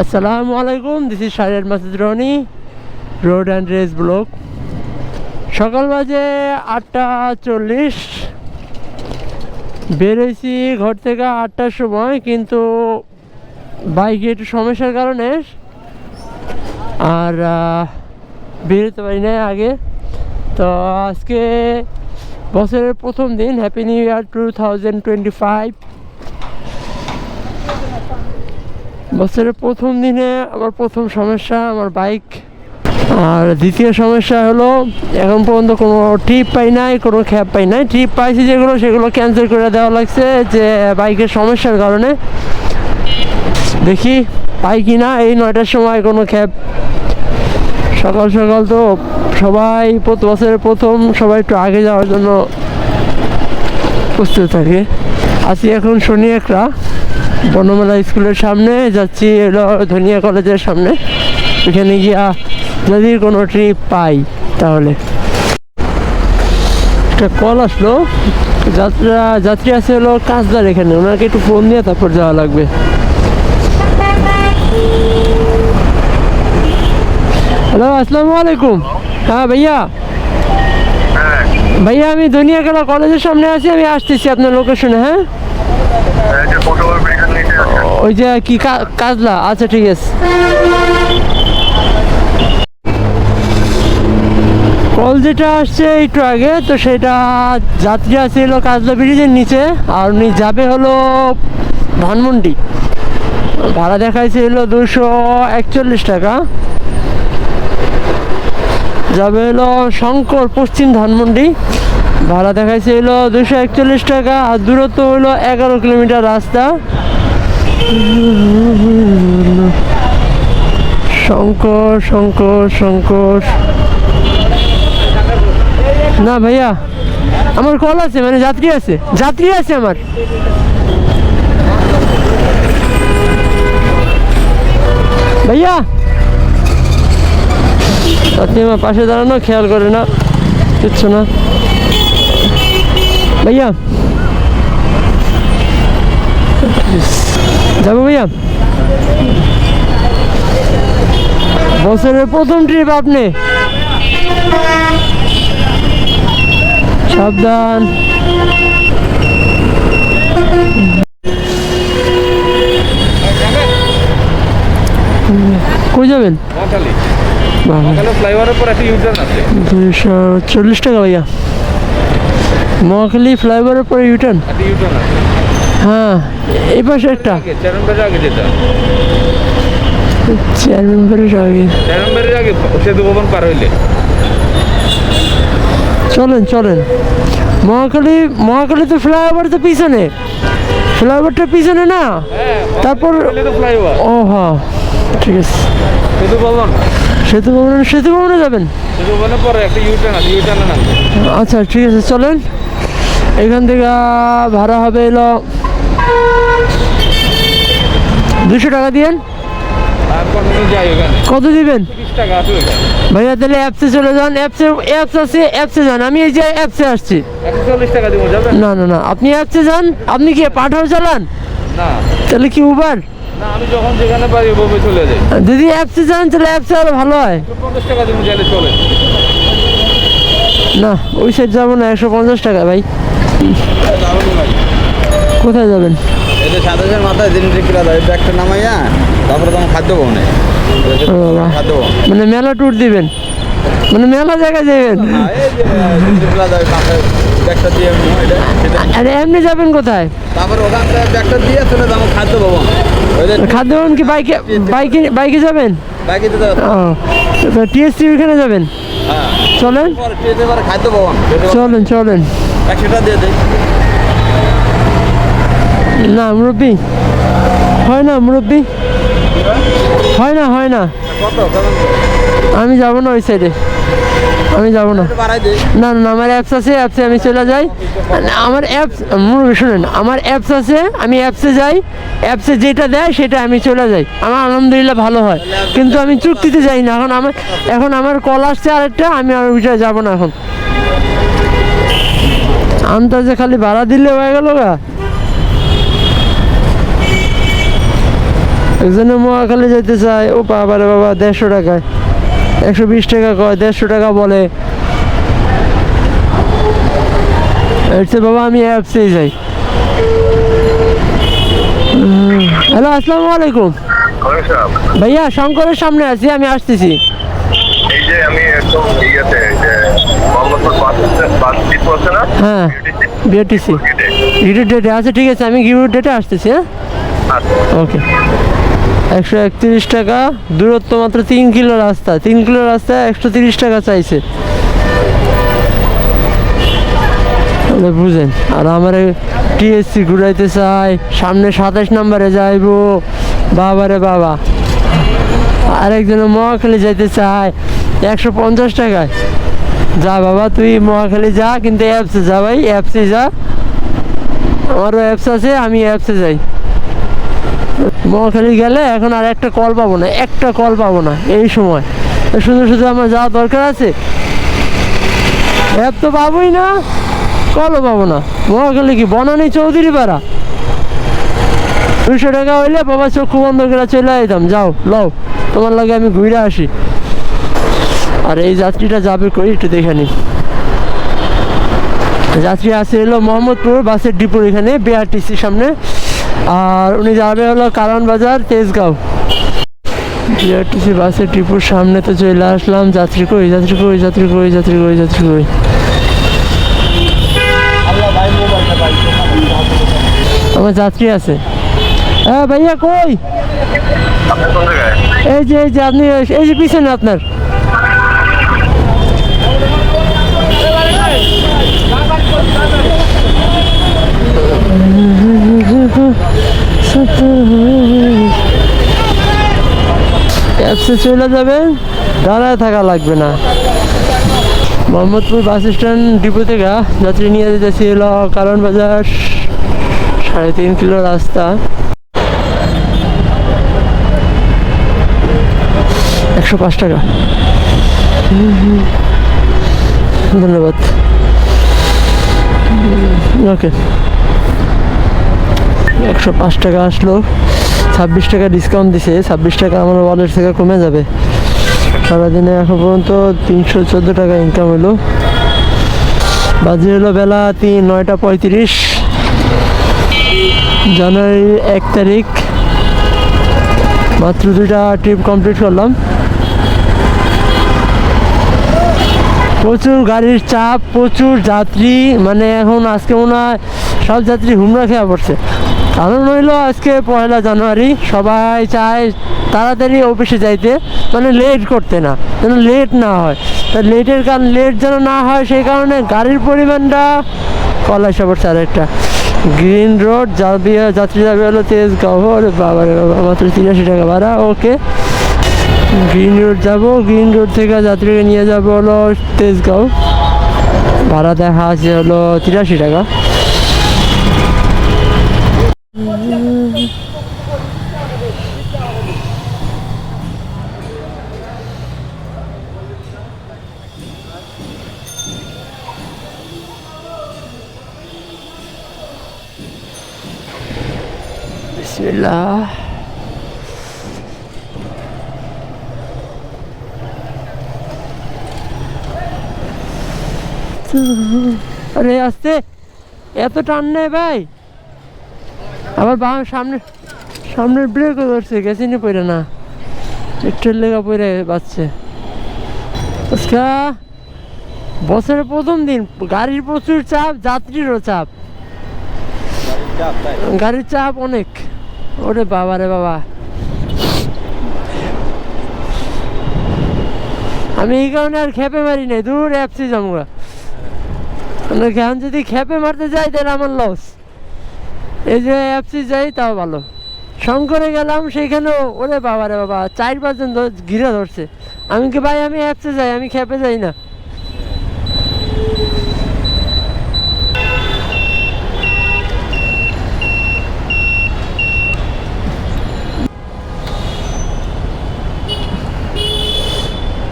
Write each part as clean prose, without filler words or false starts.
আসসালামু আলাইকুম, this is Shahriar Masud Rony, road and race blog. সকাল বাজে 8:40। বেরোইছি ঘর থেকে 8টার সময়, কিন্তু বাইকে একটু সমস্যার কারণে আর বেরোতে পারি না আগে। তো আজকে বছরের প্রথম দিন, হ্যাপি নিউ ইয়ার 2025। বছরের প্রথম দিনে আমার প্রথম সমস্যা আমার বাইক, আর দ্বিতীয় সমস্যা হলো এখন পর্যন্ত কোনো ট্রিপ পাই নাই, কোনো ক্যাব পাই নাই। ট্রিপ পাইছি যেগুলো সেগুলো ক্যান্সেল করে দেওয়া লাগছে যে বাইকের সমস্যার কারণে। দেখি পাই কি না এই 9টার সময় কোনো ক্যাব। সকাল সকাল তো সবাই বছরের প্রথম, সবাই একটু আগে যাওয়ার জন্য প্রস্তুত থাকে। আছি এখন শনি একরা বনমেলা স্কুলের সামনে, যাচ্ছি এলো ধনিয়া কলেজের সামনে। এখানে গিয়া যদি কোনো ট্রিপ পাই তাহলে। একটা কল আসলো, যাত্রী আছে হলো কাজদার, এখানে ওনাকে একটু ফোন দিয়ে তারপর যাওয়া লাগবে। হ্যালো, আসসালামু আলাইকুম। হ্যাঁ ভাইয়া, ভাইয়া আমি ধনিয়াখালা কলেজের সামনে আছি, আমি আসতেছি আপনার লোকেশনে। হ্যাঁ, ওই যে কি কাজলা, আচ্ছা ঠিক আছে। কল যেটা আসছে একটু আগে, তো সেটা যাত্রী আছে হলো কাজলা ব্রিজের নিচে, আর উনি যাবে হলো ধানমন্ডি। ভাড়া দেখাইছে হলো 241 টাকা। যাবে হলো শঙ্কর পশ্চিম ধানমন্ডি, ভাড়া দেখাইছে হলো 241 টাকা। আর দূরত্ব হলো 11 কিলোমিটার রাস্তা। শঙ্কর শঙ্কর শঙ্কর না ভাইয়া, আমার কল আছে, মানে যাত্রী আছে আমার। ভাইয়া আপনি আমার পাশে দাঁড়ানো, খেয়াল করে না কিচ্ছু না। ভাইয়া যাবো ভাইয়া, বছরের প্রথম ট্রিপ আপনি, সাবধান। কই যাবেন? 240 টাকা ভাইয়া। মহাখালী ফ্লাইওভারের পরে ইউটার্ন। হ্যাঁ, এই পাশে একটা চেয়ারম্যান বাড়ির আগে সেতু ভবন পার হইলে চলেন। মহাখালী তো ফ্লাইওভার তো পিছনে, ফ্লাইওভারটা পিছনে না, তারপর ও হ্যাঁ ঠিক আছে। সেতু ভবনে যাবেন? আচ্ছা ঠিক আছে, চলেন। এখান থেকে ভাড়া হবে এলো 200 টাকা দিয়েন। কত দিবেন ভাইয়া? তাহলে অ্যাপসে চলে যান, অ্যাপস আছে, অ্যাপসে যান। আমি এই যে অ্যাপসে আসছি। না, আপনি অ্যাপসে যান। আপনি কি পাঠাও চালান? তাহলে কি উবার? আমি যখন যেখানে পারি ওভাবে চলে যাই। যদি অ্যাপসে যান তাহলে অ্যাপসে আরো ভালো হয়। 50 টাকা দিন গেলে চলে। না, ওই সাইড যাবো না, 150 টাকা ভাই। কোথায় যাবেন? এই যে সাতাশের মাথায় দিন টিকিরা যায়, ব্যাগটা নামাইয়া তারপরে তোমার খাদ্য বনে মানে মেলা ট্যুর দিবেন, মানে মেলা জায়গায় যাবেন? আরে এমনি যাবেন কোথায়? তারপরে ওখান থেকে ব্যাগটা দিয়ে চলে যাবো খাদ্য ভবন। খাদ্য ভবন কি বাইকে যাবেন? বাইকে টিএসসি ওইখানে যাবেন? চলেন খাদ্য ভবন, চলেন। 100 টাকা দিয়ে দেয় না মুরব্বি, হয় না মুরব্বি, হয় না। আমি যাবো না ওই সাইডে, আমি যাবো না। না, আমার অ্যাপস আছে, অ্যাপসে আমি চলে যাই। আমার অ্যাপস মুরব্বি শুনেন, আমার অ্যাপস আছে, আমি অ্যাপসে যাই। অ্যাপসে যেটা দেয় সেটা আমি চলে যাই, আমার আলহামদুলিল্লাহ ভালো হয়। কিন্তু আমি চুক্তিতে যাই না। এখন আমার কল আসছে আরেকটা, আমি আর ওইটা যাবো না এখন। আন্দাজে খালি ভাড়া দিলে হয়ে গেল গা। একজনে মহাখালী যেতে চায়, ও বাবা রে বাবা, 150 টাকায়, 120 টাকা কয়, 150 টাকা বলে। বাবা আমি অ্যাপসেই যাই। হ্যালো, আসসালামু আলাইকুম ভাইয়া, শঙ্করের সামনে আছি, আমি আসতেছি। এই যে আমি একদম ইয়েতে যে মোহাম্মদপুর বাস ডিপো আছে না? হ্যাঁ, বিআরটিসি গিরির ডেটে আছে, ঠিক আছে, আমি গিরির ডেটে আসতেছি। হ্যাঁ, ওকে। 131 টাকা, দূরত্ব মাত্র 3 কিলো রাস্তা, 3 কিলো রাস্তায় 130 টাকা চাইছে, তাহলে বুঝেন। আর আমার টিএসসি ঘুরাইতে চাই, সামনে 27 নম্বরে যাইবো, বাবারে বাবা। আরেকজন মহাখালী যাইতে চায় 150 টাকায়। যা বাবা, তুই মহাখালী যা, কিন্তু অ্যাপসে যা ভাই, অ্যাপসে যা, আমারও অ্যাপস আছে, আমি অ্যাপসে যাই। মহাখালী গেলে এখন আর একটা কল পাবো না, একটা কল পাবো না এই সময়, শুধু শুধু আমার যাওয়া দরকার আছে? অ্যাপ তো পাবোই না, কলও পাবো না। মহাখালী কি বনানী চৌধুরী পাড়া? 200 টাকা হইলে বাবা চক্ষু বন্ধ করে চলে যেতাম। যাও লও, তোমার লাগে আমি ঘুরে আসি। আর এই যাত্রীটা যাবে কই একটু দেখে নি। যাত্রী আছে হলো মোহাম্মদপুর বাসের ডিপোর এখানে, বিআরটিসির সামনে। আর উনি যাবে হলো কারণ বাজার, তেজগাঁও। বিআরটিসি বাসের ডিপোর সামনে তো চলে আসলাম। যাত্রী কই, যাত্রী কই, যাত্রী কই, যাত্রী কই, যাত্রী কই? আমার যাত্রী আছে। হ্যাঁ ভাইয়া কই? এই যে আপনি, এই যে পিছনে আপনার। অ্যাপসে চলে যাবেন, দাঁড়ায় থাকা লাগবে না। মোহাম্মদপুর বাস স্ট্যান্ড ডিপো থেকে যাত্রী নিয়ে যেতেছি হলো কারণ বাজার, 3.5 কিলো রাস্তা, 105 টাকা। ধন্যবাদ। ওকে, 105 টাকা আসলো, 26 টাকা ডিসকাউন্ট দিছে, 26 টাকা আমার ওয়ালেট থেকে কমে যাবে। সারাদিনে এখন পর্যন্ত 314 টাকা ইনকাম হলো। বাজে হলো বেলা 9:35, জানুয়ারি 1 তারিখ। মাত্র 2টা ট্রিপ কমপ্লিট করলাম। প্রচুর গাড়ির চাপ, প্রচুর যাত্রী, মানে এখন আজকে মনে হয় সব যাত্রী হুমড়া খেয়ে পড়ছে। কারণ হইলো আজকে 1 জানুয়ারি, সবাই চায় তাড়াতাড়ি অফিসে যাইতে, মানে লেট করতে না, যেন লেট না হয়। তা লেটের কারণ, লেট যেন না হয় সেই কারণে গাড়ির পরিমাণটা কলা এসে পড়ছে। আর একটা গ্রিন রোড যাবে, যাত্রী যাবে হলো তেজগাঁও। ওরে বাবা রে বাবা, মাত্র 83 টাকা ভাড়া। ওকে, গ্রিন রোড যাব, গ্রিন রোড থেকে যাত্রীকে নিয়ে যাব হলো তেজগাঁও। ভাড়া দেখা আছে হলো 83 টাকা। বিসমিল্লাহ। আরে আস্তে, এত টান নেই ভাই। আবার সামনের ব্রেকও ধরছে, গেছে নি পড়ে না, একটু লেগা পড়ে বাঁচছে। আজকা বছরের প্রথম দিন, গাড়ির প্রচুর চাপ, যাত্রীরও চাপ, গাড়ির চাপ অনেক। ওরে বাবা রে বাবা, আমি এই কারণে আর খেপে মারি নাই, দূর অ্যাপসে যাবো। এখন যদি খেপে মারতে যাই তাহলে আমার লস। এই যে অ্যাপসে যাই তাও ভালো। শঙ্করে গেলাম, সেইখানেও ওরে বাবা রে বাবা, 4-5 জন ঘিরে ধরছে। আমি কি ভাই, আমি অ্যাপসে যাই, আমি খেপে যাই না।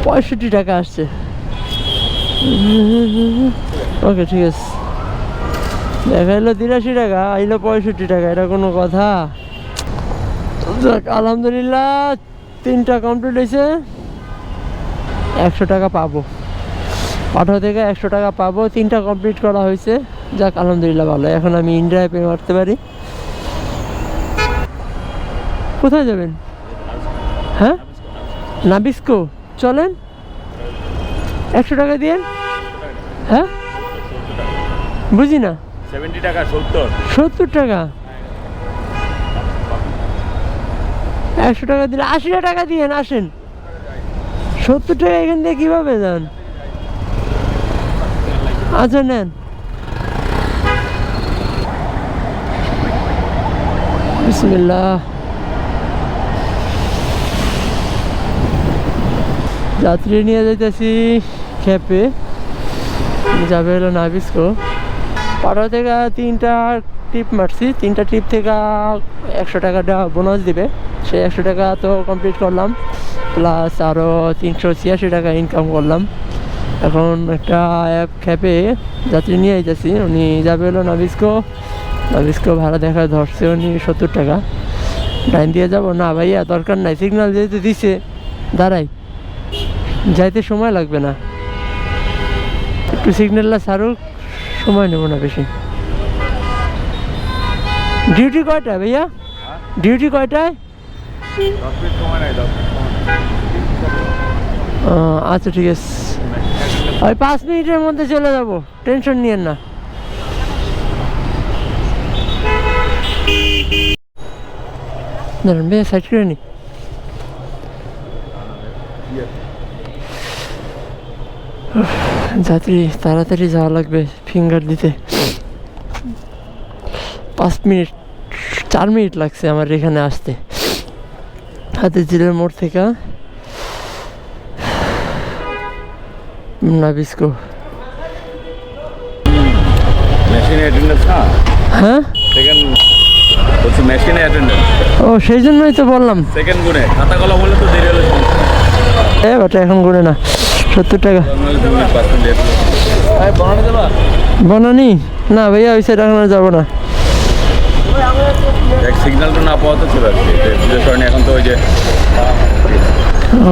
৳65 টাকা আসছে। ওকে, ঠিক আছে। দেখাইলো 83 টাকা, আইলো 65 টাকা, এটা কোনো কথা? যাক আলহামদুলিল্লাহ 3টা কমপ্লিট হয়েছে, 100 টাকা পাবো। পাঠাও থেকে 100 টাকা পাবো, 3টা কমপ্লিট করা হয়েছে। যাক আলহামদুলিল্লাহ ভালো, এখন আমি ইন্ডিয়ায় পে মারতে পারি। কোথায় যাবেন? হ্যাঁ নাবিস্কো, চলেন 100 টাকা দিয়েন। হ্যাঁ বুঝি না। 70 টাকা 70 টাকা, 100 টাকা দিলে 80 টাকা দিয়েন, আসেন। 70 টাকা এখান থেকে কিভাবে যান? আচ্ছা নেন। বিসমিল্লাহ। যাত্রী নিয়ে যাইতেছি খেপে, যাবে হলো নাবিস্কো। পাঠাও থেকে 3টা ট্রিপ মারছি, 3টা ট্রিপ থেকে 100 টাকাটা বোনাস দিবে। সেই 100 টাকা তো কমপ্লিট করলাম, প্লাস আরও 386 টাকা ইনকাম করলাম। এখন একটা অ্যাপ খেপে যাত্রী নিয়ে যাচ্ছি, উনি যাবে হলো নাবিস্কো। নাবিস্কো ভাড়া দেখা ধরছে উনি 70 টাকা। লাইন দিয়ে যাব না ভাইয়া, দরকার নাই, সিগন্যাল যেহেতু দিছে দাঁড়াই, যাইতে সময় লাগবে না, একটু সিগন্যালটা ছাড়ুক, সময় নেব না বেশি। ডিউটি কয়টায় ভাইয়া? ডিউটি কয়টায়? আচ্ছা ঠিক আছে, ওই 5 মিনিটের মধ্যে চলে যাব, টেনশন নিয়েন না। দাঁড়ান ভাইয়া, সাইড করে নি। যাত্রী তাড়াতাড়ি যাওয়া লাগবে ফিঙ্গার দিতে। 5 মিনিট 4 মিনিট লাগছে আমার এখানে আসতে, হাতিঝিলের মোড় থেকে নাবিস্কো। মেশিনে অ্যাটেন্ডেন্স না? হ্যাঁ সেকেন্ড বলছি, মেশিনে অ্যাটেন্ডেন্স। ও সেই জন্যই তো বললাম সেকেন্ড গুণে খাতা কলম হলে তো দেরি হলে বাটা এখন গুনে না। 70 টাকা বনানি না ভাইয়া, ওই সাইড এখন আর যাবো না। সিগন্যালটা না পাওয়া তো ছিল আর কি, বিশেষ কারণে এখন তো ওই যে।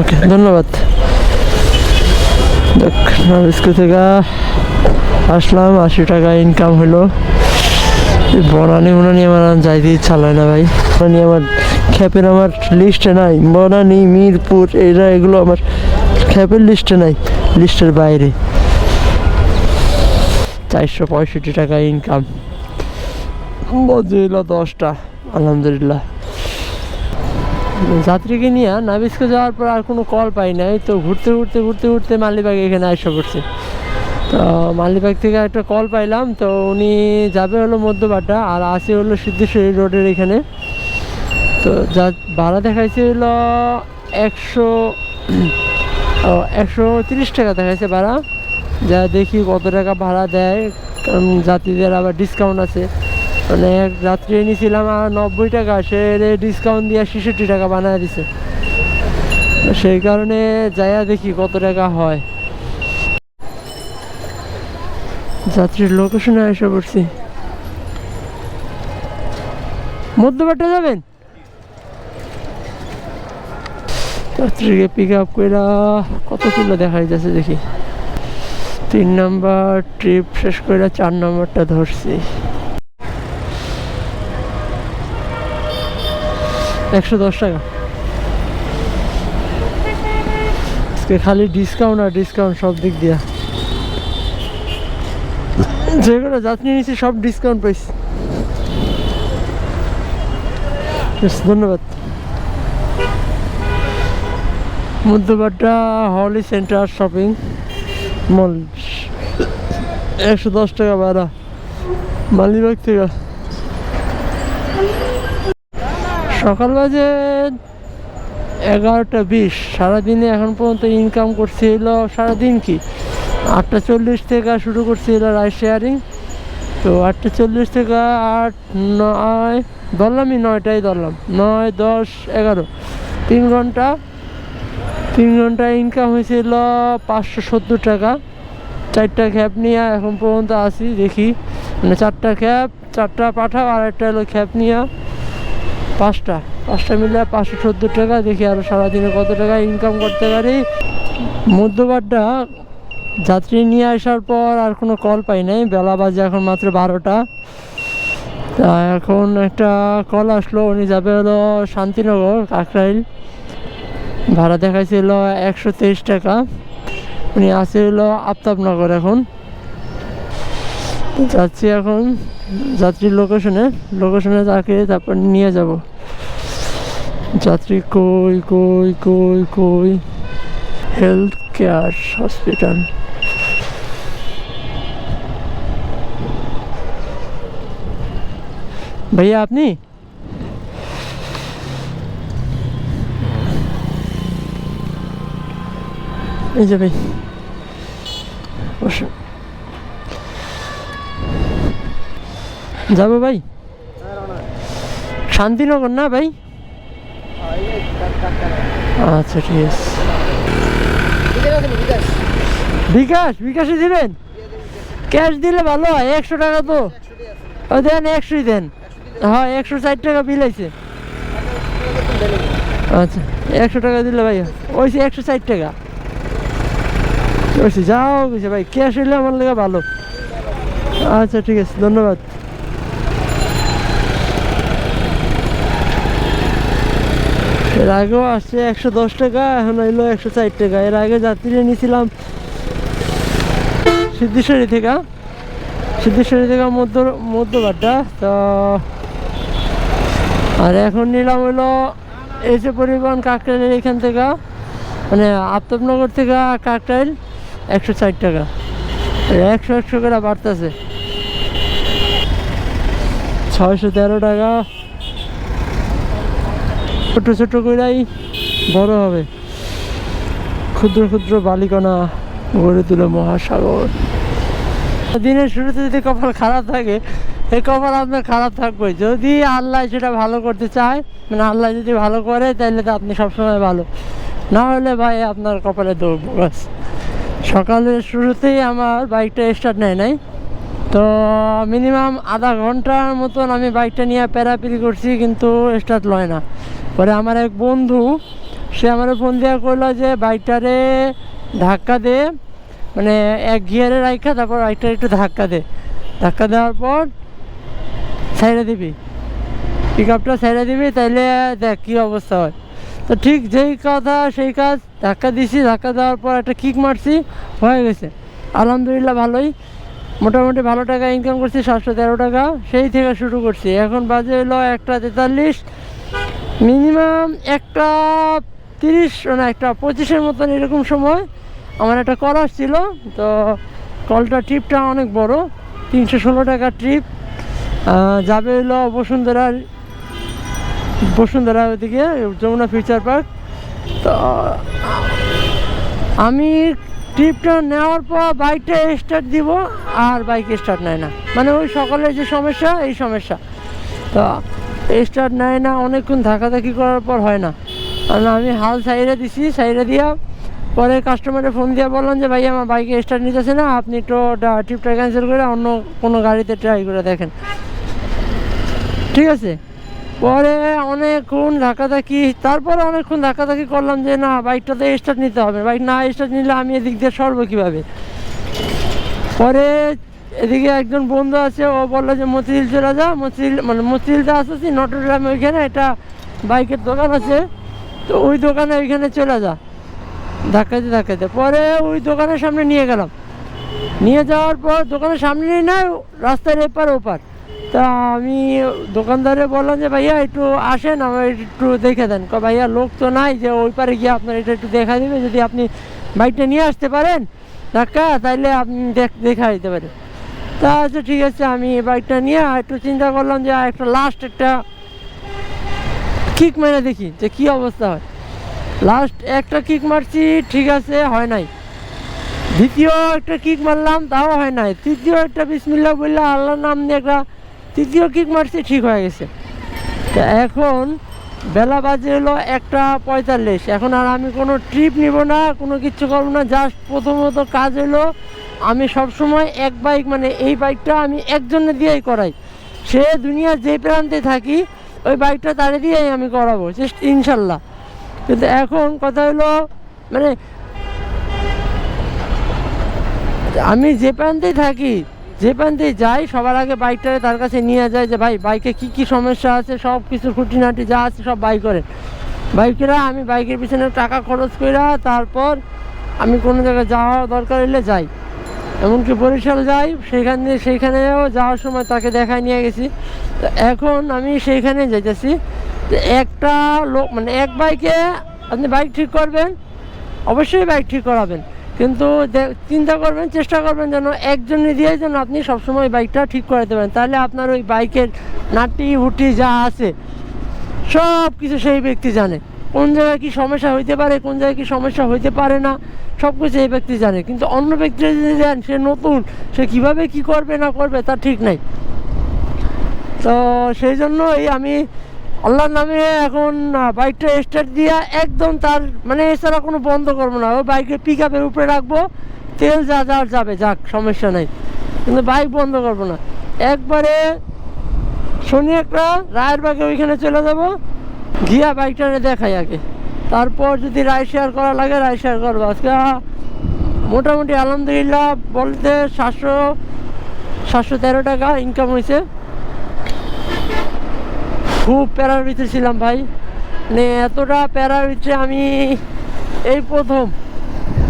ওকে ধন্যবাদ। দেখ নাবিস্কো থেকে আসলাম, 80 টাকা ইনকাম হলো। বনানি মনানি আমার যাইতে ইচ্ছা হয় না ভাই, বনানি আমার খ্যাপের আমার লিস্টে নাই। বনানি মিরপুর এগুলো আমার খ্যাপের লিস্টে নাই, লিস্টের বাইরে। 465 টাকা ইনকাম, বজে 10টা আলহামদুলিল্লাহ। যাত্রীকে নিয়ে নাবিস্কো যাওয়ার পর আর কোনো কল পাই নাই, তো ঘুরতে ঘুরতে ঘুরতে ঘুরতে মালিবাগ এখানে আসা পড়ছে। তো মালিবাগ থেকে একটা কল পাইলাম, তো উনি যাবে হলো মধ্যবাড্ডা আর আসে হলো সিদ্ধেশ্বরী রোডের এখানে। তো যা ভাড়া দেখাইছে হলো 130 টাকা দেখাইছে ভাড়া। যা দেখি কত টাকা ভাড়া দেয়, কারণ যাত্রীদের আবার ডিসকাউন্ট আছে। মানে এক যাত্রী নিয়েছিলাম আর 90 টাকা, সে ডিসকাউন্ট দিয়ে 66 টাকা বানায় দিছে। সেই কারণে যাইয়া দেখি কত টাকা হয়। যাত্রীর লোকেশনে এসে পড়ছি। মধ্যবাড্ডা যাবেন? যাত্রীকে পিক আপ করে কত কিলো দেখাই যাচ্ছে দেখি। 3 নম্বর ট্রিপ শেষ করে 4 নম্বরটা ধরছি। 110 টাকা। আজকে খালি ডিসকাউন্ট আর ডিসকাউন্ট সব দিক দিয়া, যেগুলো যাত্রী নিয়েছি সব ডিসকাউন্ট পাইছি। ধন্যবাদ। মধ্যবাড্ডা হলি সেন্টার শপিং মল, 110 টাকা ভাড়া মালিবাগ থেকে। সকাল বাজে 11টা 20। সারাদিনে এখন পর্যন্ত ইনকাম করছি হলো, সারাদিন কি 8টা 40 থেকে শুরু করছি হলো রাইড শেয়ারিং। তো 8টা 40 থেকে 8, 9 ধরলামই, 9টাই ধরলাম, 9, 10, 11 3 ঘন্টা। 3 ঘন্টা ইনকাম হয়েছিল 570 টাকা। 4টা ক্যাব নিয়ে এখন পর্যন্ত আসি, দেখি মানে 4টা ক্যাব, 4টা পাঠাও আর একটা হলো ক্যাব নিয়ে পাঁচটা মিলে 570 টাকা। দেখি আরও সারাদিনে কত টাকা ইনকাম করতে পারি। মধ্যবারটা যাত্রী নিয়ে আসার পর আর কোনো কল পাই নাই। বেলা বাজে এখন মাত্র 12টা। তা এখন একটা কল আসলো, উনি যাবে হলো শান্তিনগর কাকরাইল, ভাড়া দেখাইছিল 123 টাকা। উনি আছে হলো আফতাবনগর। এখন যাচ্ছি এখন যাত্রীর লোকেশনে তাকে তারপর নিয়ে যাব। যাত্রী কই কই কই কই হেলথ কেয়ার হসপিটাল। भैया আপনি এই যে ভাই বসুন। যাবো ভাই শান্তিনগর না ভাই? আচ্ছা ঠিক আছে। বিকাশে দিবেন? ক্যাশ দিলে ভালো হয়। 100 টাকা তো দেন, 100ই দেন। হ্যাঁ 160 টাকা বিল আছে। আচ্ছা 100 টাকা দিলে ভাই ওইসে 160 টাকা ওইসে যাও বুঝছে ভাই, ক্যাশ হইলে আমার লেগে ভালো। আচ্ছা ঠিক আছে, ধন্যবাদ। এর আগেও আসছে 110 টাকা, এখন হইলো 160 টাকা। এর আগে যাত্রী নিয়েছিলাম সিদ্ধেশ্বরী থেকে মধ্যবারটা তো, আর এখন নিলাম হইলো এসে পরিবহন কাকরাইলের এখান থেকে, মানে আফতাবনগর থেকে কাকরাইল 160 টাকা। 100 করে বাড়তেছে, 613 টাকা। ছোট ছোট করেই বড় হবে, ক্ষুদ্র ক্ষুদ্র বালিকণা গড়ে তুলে মহাসাগর। দিনের শুরুতে যদি কপাল খারাপ থাকে, এই কপাল আপনার খারাপ থাকবে। যদি আল্লাহ সেটা ভালো করতে চায়, মানে আল্লাহ যদি ভালো করে, তাহলে তো আপনি সবসময় ভালো, না হলে ভাই আপনার কপালে দৌড়। বাস সকালের শুরুতেই আমার বাইকটা স্টার্ট নেয় নাই, তো মিনিমাম আধা ঘন্টার মতন আমি বাইকটা নিয়ে প্যারাপিরি করছি, কিন্তু স্টার্ট লয় না। পরে আমার এক বন্ধু, সে আমার ফোন দেওয়া করলো যে বাইকটারে ধাক্কা দে, মানে এক গিয়ারে রাখা, তারপর বাইকটা একটু ধাক্কা দেওয়ার পর ছাইড়া দিবি, পিক আপটা ছাইড়া দিবি, তাইলে দেখ কী অবস্থা হয়। তো ঠিক যেই কথা সেই কাজ, ধাক্কা দিছি, ধাক্কা দেওয়ার পর একটা কিক মারছি, হয়ে গেছে আলহামদুলিল্লাহ। ভালোই মোটামুটি ভালো টাকা ইনকাম করছি, 713 টাকা সেই থেকে শুরু করছি। এখন বাজে হলো 1:43, মিনিমাম 1:30 মানে 1:25 মতন এরকম সময় আমার একটা কল আসছিল। তো কলটা ট্রিপটা অনেক বড়, 316 টাকা ট্রিপ, যাবে হলো বসুন্ধরা ওইদিকে যমুনা ফিউচার পার্ক। তো আমি ট্রিপটা নেওয়ার পর বাইকটা স্টার্ট দিব, আর বাইক স্টার্ট নেয় না, মানে ওই সকালের যে সমস্যা, এই সমস্যা। তো স্টার্ট নেয় না, অনেকক্ষণ ধাক্কাধাক্কি করার পর হয় না। কারণ আমি হাল সাইডে দিছি, সাইডে দিয়া পরে কাস্টমারে ফোন দিয়ে বললাম যে ভাই আমার বাইকে স্টার্ট নিতেছে না, আপনি একটু ট্রিপটা ক্যান্সেল করে অন্য কোনো গাড়িতে ট্রাই করে দেখেন, ঠিক আছে। পরে অনেকক্ষণ ধাক্কাধাক্কি করলাম যে না, বাইকটাতে স্টার্ট নিতে হবে, বাইক না স্টার্ট নিলে আমি এদিক দিয়ে সরবো কীভাবে। পরে এদিকে একজন বন্ধু আছে, ও বললো যে মতিঝিল চলে যা, মতিঝিলতে আসতেছি নটরডেমে, ওইখানে একটা বাইকের দোকান আছে, তো ওই দোকানে ওইখানে চলে যা, ধাক্কাতে। পরে ওই দোকানের সামনে নিয়ে গেলাম, নিয়ে যাওয়ার পর দোকানের সামনেই না, রাস্তার এপার ওপার। তা আমি দোকানদারে বললাম যে ভাইয়া একটু আসেন, আমার একটু দেখে দেন। ভাইয়া লোক তো নাই যে ওই পারে গিয়ে আপনার এটা একটু দেখা দেবে, যদি আপনি বাইকটা নিয়ে আসতে পারেন ধাক্কা, তাইলে আপনি দেখা দিতে পারেন। তা আচ্ছা ঠিক আছে, আমি বাইকটা নিয়ে একটু চিন্তা করলাম যে লাস্ট একটা কিক মেরে দেখি যে কী অবস্থা হয়। লাস্ট একটা কিক মারছি, ঠিক আছে, হয় নাই। দ্বিতীয় একটা কিক মারলাম, তাও হয় নাই। তৃতীয় একটা বিসমিল্লাহ বললে আল্লাহর নাম দিয়ে একটা তৃতীয় কিক মারছি, ঠিক হয়ে গেছে। তা এখন বেলা বাজে হলো 1:45। এখন আর আমি কোনো ট্রিপ নিব না, কোনো কিচ্ছু করবো না। জাস্ট প্রথমত কাজ হলো, আমি সবসময় এক বাইক, মানে এই বাইকটা আমি একজনে দিয়েই করাই, সে দুনিয়ার যে প্রান্তে থাকি, ওই বাইকটা তাড়ে দিয়েই আমি করাবো ইনশাল্লাহ। কিন্তু এখন কথা হলো মানে আমি যে প্রান্তেই থাকি, যে প্রান্তেই যাই, সবার আগে বাইকটাকে তার কাছে নিয়ে যায় যে ভাই বাইকে কি কি সমস্যা আছে, সব কিছু খুঁটিনাটি যা আছে সব বাই করে বাইকেরা। আমি বাইকের পিছনে টাকা খরচ করে তারপর আমি কোনো জায়গায় যাওয়া দরকার হলে যাই, এমনকি বরিশাল যাই, সেইখানেও যাওয়ার সময় তাকে দেখায় নিয়ে গেছি। তো এখন আমি সেইখানে যাইতেছি যে একটা লোক মানে এক বাইকে আপনি বাইক ঠিক করবেন, অবশ্যই বাইক ঠিক করাবেন, কিন্তু চিন্তা করবেন, চেষ্টা করবেন যেন একজনে দিয়ে যেন আপনি সবসময় বাইকটা ঠিক করাতে পারেন। তাহলে আপনার ওই বাইকের নাটি হুটি যা আছে সব কিছু সেই ব্যক্তি জানে, কোন জায়গায় কী সমস্যা হইতে পারে, কোন জায়গায় কী সমস্যা হইতে পারে না, সব কিছু এই ব্যক্তি জানে। কিন্তু অন্য ব্যক্তিরা যদি দেন, সে নতুন, সে কীভাবে কি করবে না করবে তার ঠিক নাই। তো সেই জন্যই আমি আল্লাহর নামে এখন বাইকটা স্টার্ট দিয়ে একদম তার মানে এছাড়া কোনো বন্ধ করবো না, ওই বাইকের পিক আপের উপরে রাখবো, তেল যা যার যাবে যাক, সমস্যা নাই, কিন্তু বাইক বন্ধ করবো না। একবারে শনি একটা রায়েরবাগে ওইখানে চলে যাবো, গিয়া বাইকটা দেখাই আগে, তারপর যদি রাইড শেয়ার করা লাগে রাইড শেয়ার করবো। আজকে মোটামুটি আলহামদুলিল্লাহ বলতে 713 টাকা ইনকাম হয়েছে। খুব প্যারার ভিতরে ছিলাম ভাই, মানে এতটা প্যারার ভিতরে আমি এই প্রথম।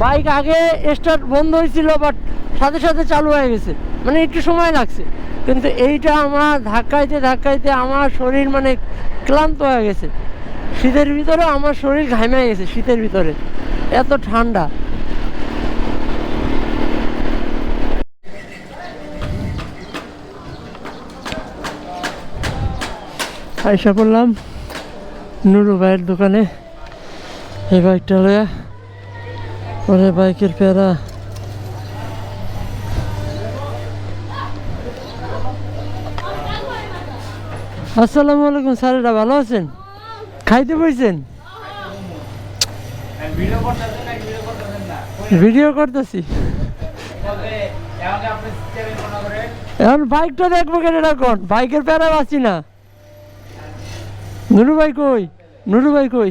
বাইক আগে স্টার্ট বন্ধ হয়েছিল, বাট সাথে সাথে চালু হয়ে গেছে, মানে একটু সময় লাগছে, কিন্তু এইটা আমার ধাক্কাইতে ধাক্কাইতে আমার শরীর মানে ক্লান্ত হয়ে গেছে। শীতের ভিতরে আমার শরীর ঘামে গেছে, শীতের ভিতরে এত ঠান্ডা। আইসা পড়লাম নুরু ভাইয়ের দোকানে, এই বাইকটা লয়া পরে বাইকের প্যারা। আসসালামু আলাইকুম স্যারেরা, ভালো আছেন? খাইতে বসছেন? ভিডিও করতেছি। এখন বাইকটা দেখবো কেন, এখন বাইকের প্যারা আছি না। নুরু ভাই কই? নুরু ভাই কই?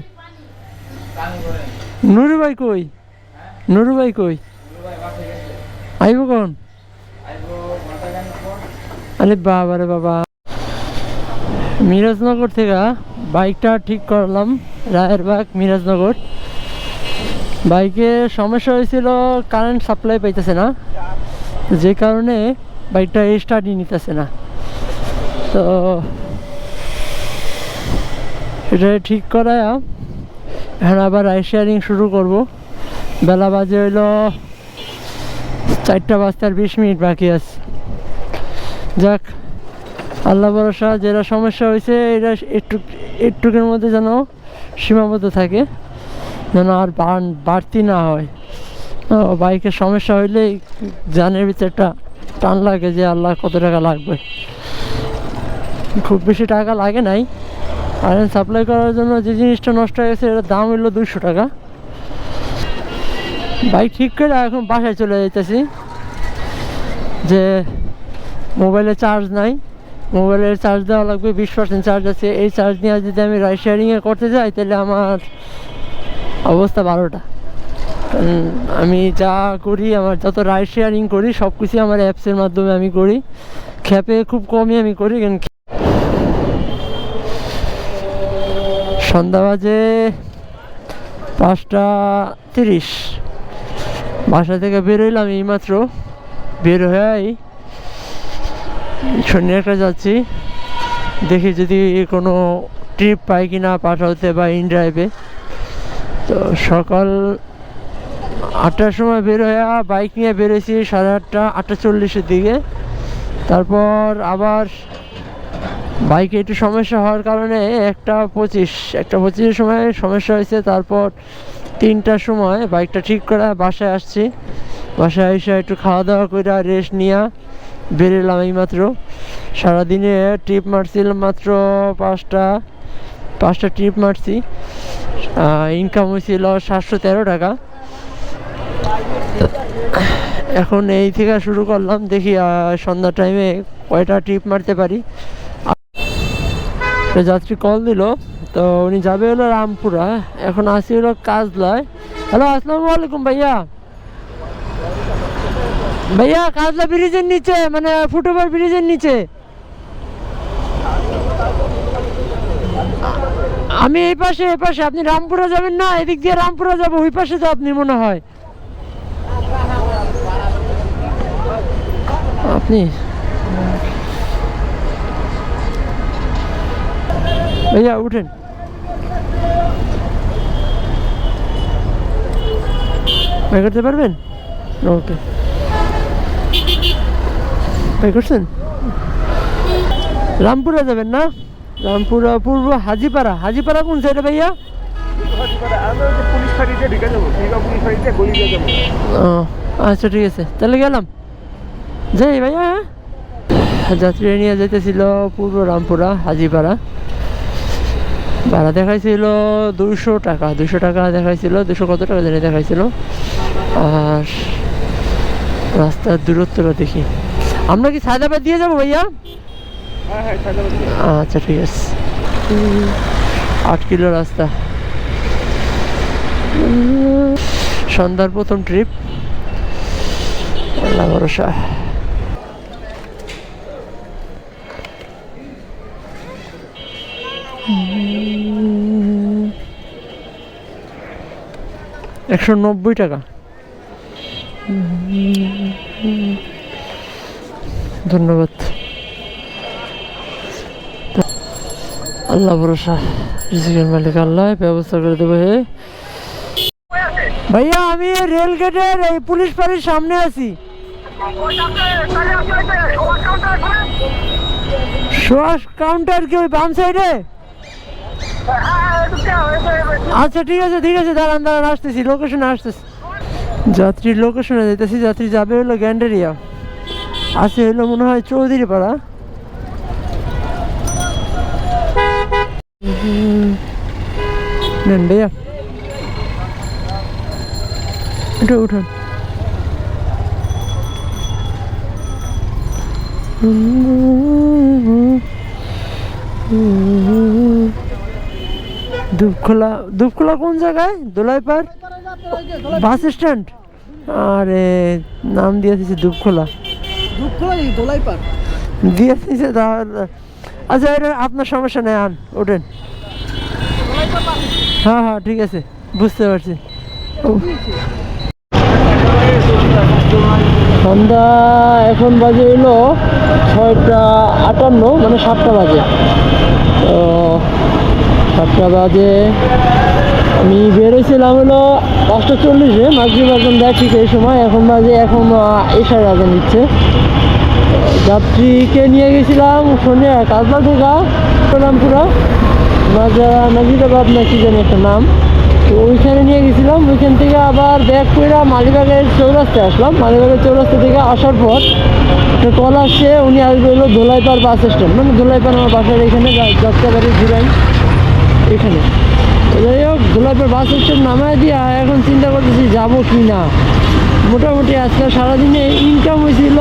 নুরু ভাই কই? নুরু ভাই কই? আইব কোন? আরে বাবা রে বাবা, মিরাজনগর থেকে বাইকটা ঠিক করলাম, রায়েরবাগ মিরাজনগর। বাইকে সমস্যা হয়েছিল, কারেন্ট সাপ্লাই পাইতেছে না, যে কারণে বাইকটা স্টার্টই নিতেছে না। তো এটা ঠিক করায় এখন আবার রাইড শেয়ারিং শুরু করব। বেলা বাজে হইল 4টা বাজতে আর 20 মিনিট বাকি আছে। যাক, আল্লাহ ভরসা, যেটা সমস্যা হয়েছে এটা একটুকের মধ্যে যেন সীমাবদ্ধ থাকে, যেন আর বাড়তি না হয়। বাইকের সমস্যা হইলে জানের ভিতরে একটা টান লাগে যে আল্লাহ কত টাকা লাগবে। খুব বেশি টাকা লাগে নাই, কারেন্ট সাপ্লাই করার জন্য যে জিনিসটা নষ্ট হয়ে গেছে এটার দাম হইলো 200 টাকা। বাইক ঠিক করে এখন বাসায় চলে যেতেছি, যে মোবাইলে চার্জ নাই, মোবাইলের চার্জ দেওয়া লাগবে, 20% চার্জ আছে। এই চার্জ নিয়ে যদি আমি রাইড শেয়ারিংয়ে করতে যাই তাহলে আমার অবস্থা 12টা। আমি যা করি, আমার যত রাইড শেয়ারিং করি সব কিছু আমার অ্যাপসের মাধ্যমে আমি করি, খ্যাপে খুব কমই আমি করি। সন্ধ্যা বাজে 5টা 30, বাসা থেকে বেরোইলাম এইমাত্র, বের হয়ে শনিয়ারটা যাচ্ছি, দেখি যদি কোনো ট্রিপ পাই কিনা পাঠাতে বা ইন ড্রাইভে। তো সকাল 8টার সময় বের হয়ে বাইক নিয়ে বেরোইছি 8:30 8:40-এর দিকে। তারপর আবার বাইকে একটু সমস্যা হওয়ার কারণে 1:25-এর সময় সমস্যা হয়েছে। তারপর 3টার সময় বাইকটা ঠিক করে বাসায় আসছি, বাসায় এসে একটু খাওয়া দাওয়া করে রেস্ট নিয়ে বেরোলাম এইমাত্র। সারাদিনে ট্রিপ মারছিলাম মাত্র 5টা ট্রিপ মারছি, ইনকাম হয়েছিল 713 টাকা। এখন এই থেকে শুরু করলাম, দেখি সন্ধ্যা টাইমে কয়টা ট্রিপ মারতে পারি। একটা যাত্রী কল দিল, তো উনি যাবে হলো রামপুরা, এখন আসি হলো কাজলায়। হ্যালো, আসসালামু আলাইকুম ভাইয়া। ভাইয়া কাজলা ব্রিজের নিচে, মানে ফুটওভার ব্রিজের নিচে। আমি এই পাশে, আপনি রামপুরা যাবেন না? এদিক দিয়ে রামপুরা যাবো, ওই পাশে তো আপনি মনে হয় আপনি। ভাইয়া উঠেন। বাই করতে পারবেন? ওকে, বাই করছেন? রামপুরা যাবেন না? রামপুরা পূর্ব হাজিপাড়া। হাজিপাড়া কোন সাইডে ভাইয়া? ও আচ্ছা, ঠিক আছে, তাহলে গেলাম। যাই ভাইয়া। যাত্রী নিয়ে যেতেছিল পূর্ব রামপুরা হাজিপাড়া। ভাড়া দেখাইছিল 200 টাকা। 200 টাকা দেখাইছিল, 200 কত টাকা জানি দেখাইছিল। আর রাস্তার দূরত্বটা দেখি। আমরা কি সায়দাবাদ দিয়ে যাবো ভাইয়া? আচ্ছা, ঠিক আছে। 8 কিলো রাস্তা। সন্ধ্যার প্রথম ট্রিপ, আল্লাহ ভরসা। $190 টাকা। ধন্যবাদ। আল্লাহ ভরসা, রিজিকের মালিক আল্লাহ, ব্যবস্থা করে দেবো। হে ভাইয়া, আমি রেল গেটের এই পুলিশ ফাঁড়ির সামনে আছি। সুভাষ কাউন্টার কি ওই বাম সাইডে? আচ্ছা, ঠিক আছে, দাঁড়ান, আসতেছি, লোকেশনে আসতেছি। যাত্রীর লোকেশনে যেতেছি। যাত্রী যাবে হলো গ্যান্ডেরিয়া, আছে হলো মনে হয় চৌধুরী পাড়া। নেন ভাইয়া, উঠুন। দুপখোলা কোন জায়গায়? দোলাইপাড় বাস স্ট্যান্ড। আরে নাম দিয়ে দিয়েছে দুপখোলা দিয়ে দিয়েছে। আচ্ছা, এটা আপনার সমস্যা নেই, আন, ওঠেন। হ্যাঁ, ঠিক আছে, বুঝতে পারছি। সন্ধ্যা এখন বাজে হইলো 6:58, মানে 7টা বাজে। তো 7টা বাজে আমি বেরোইছিলাম হলো 5:40-এ, মাগরিব আজান দেয় ঠিক এই সময়। এখন বাজে, এখন এশার আজান দিচ্ছে। যাত্রীকে নিয়ে গেছিলাম সন্ধ্যা কাজলা থেকে রামপুরা, নাজিরাবাদ না কি জানি একটা নাম। তো ওইখানে নিয়ে গেছিলাম। ওইখান থেকে আবার ব্যাক করে মালিবাগের চৌরাস্তায় আসলাম। মালিবাগের চৌরাস্তা থেকে আসার পর একটা কল আসছে, উনি আসবে হলো ধোলাইপাড় বাস স্ট্যান্ড, মানে ধোলাইপাড় আমার বাসার এখানে, যাত্রাবাড়ি ঘুরাই এখানে। যাই হোক, ধোলাইপাড় বাস স্ট্যান্ড নামায় দিয়া এখন চিন্তা করতেছি যাবো কি না। মোটামুটি আজকে সারাদিনে ইনকাম হয়েছিল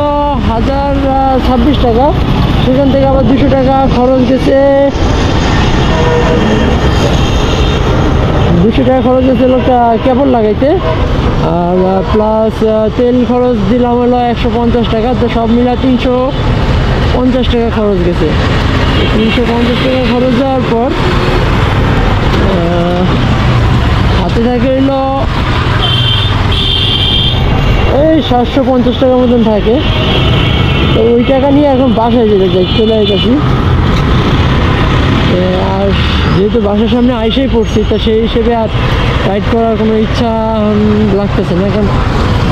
1026 টাকা। সেখান থেকে আবার 200 টাকা খরচ গেছে। 200 টাকা খরচ গেছিলো কেবল লাগাইতে, আর প্লাস তেল খরচ দিলাম হলো 150 টাকা। তো সব মিলা 350 টাকা খরচ গেছে। 350 টাকা খরচ যাওয়ার পর হাতে থাকে হইলো এই 750 টাকার মতন থাকে। তো ওই টাকা নিয়ে এখন বাসায় যেতে চাই, চলে গেছি। আর যেহেতু বাসার সামনে আইসেই পড়ছি, তো সেই হিসেবে আর রাইড করার কোনো ইচ্ছা লাগতেছে না। এখন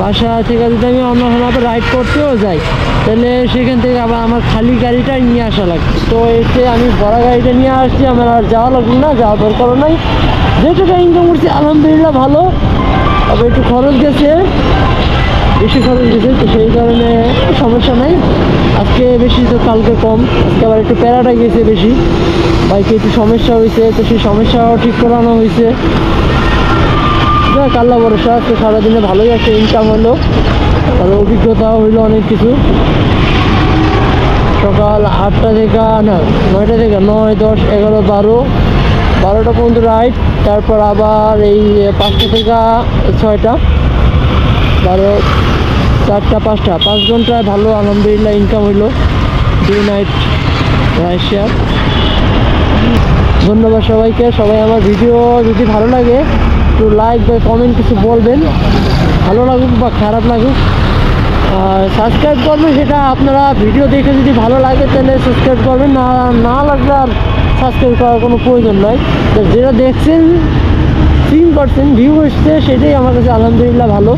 বাসা থেকে যদি আমি অন্য আবার রাইড করতেও যাই, তাহলে সেখান থেকে আবার আমার খালি গাড়িটাই নিয়ে আসা লাগবে। তো এতে আমি বড় গাড়িটা নিয়ে আসছি, আমার আর যাওয়া লাগবে না, যাওয়া দরকারও নাই। যেটুকু ইনকাম করছি আলহামদুলিল্লাহ ভালো, তবে একটু খরচ গেছে, বেশি খরচ গেছে। তো সেই কারণে সমস্যা নাই। আজকে বেশি তো কালকে কম, আজকে আবার একটু প্যারাটা গেছে বেশি, বাইকে একটু সমস্যা হয়েছে। তো সেই সমস্যাও ঠিক করানো হয়েছে। যাক, আল্লাহ ভরসা। আজকে সারাদিনে ভালোই একটা ইনকাম হলো, আর অভিজ্ঞতাও হইলো অনেক কিছু। সকাল 8টা থেকে না 9টা থেকে 9, 10, 11, 12টা পর্যন্ত রাইড, তারপর আবার এই 5টা থেকে 6টা, 12, 4টা, 5টা, 5 ঘন্টায় ভালো আলহামদুলিল্লাহ ইনকাম হইলো 2 নাইট রাইড শেয়ার। ধন্যবাদ সবাইকে। সবাই আমার ভিডিও যদি ভালো লাগে একটু লাইক বা কমেন্ট কিছু বলবেন, ভালো লাগুক বা খারাপ লাগুক। আর সাবস্ক্রাইব করবেন, সেটা আপনারা ভিডিও দেখে যদি ভালো লাগে তাহলে সাবস্ক্রাইব করবেন, না লাগলে আর সাবস্ক্রাইব করার কোনো প্রয়োজন নয়। তো যেটা দেখছেন, সিন করছেন, ভিউ এসছে, সেটাই আমার কাছে আলহামদুলিল্লাহ ভালো।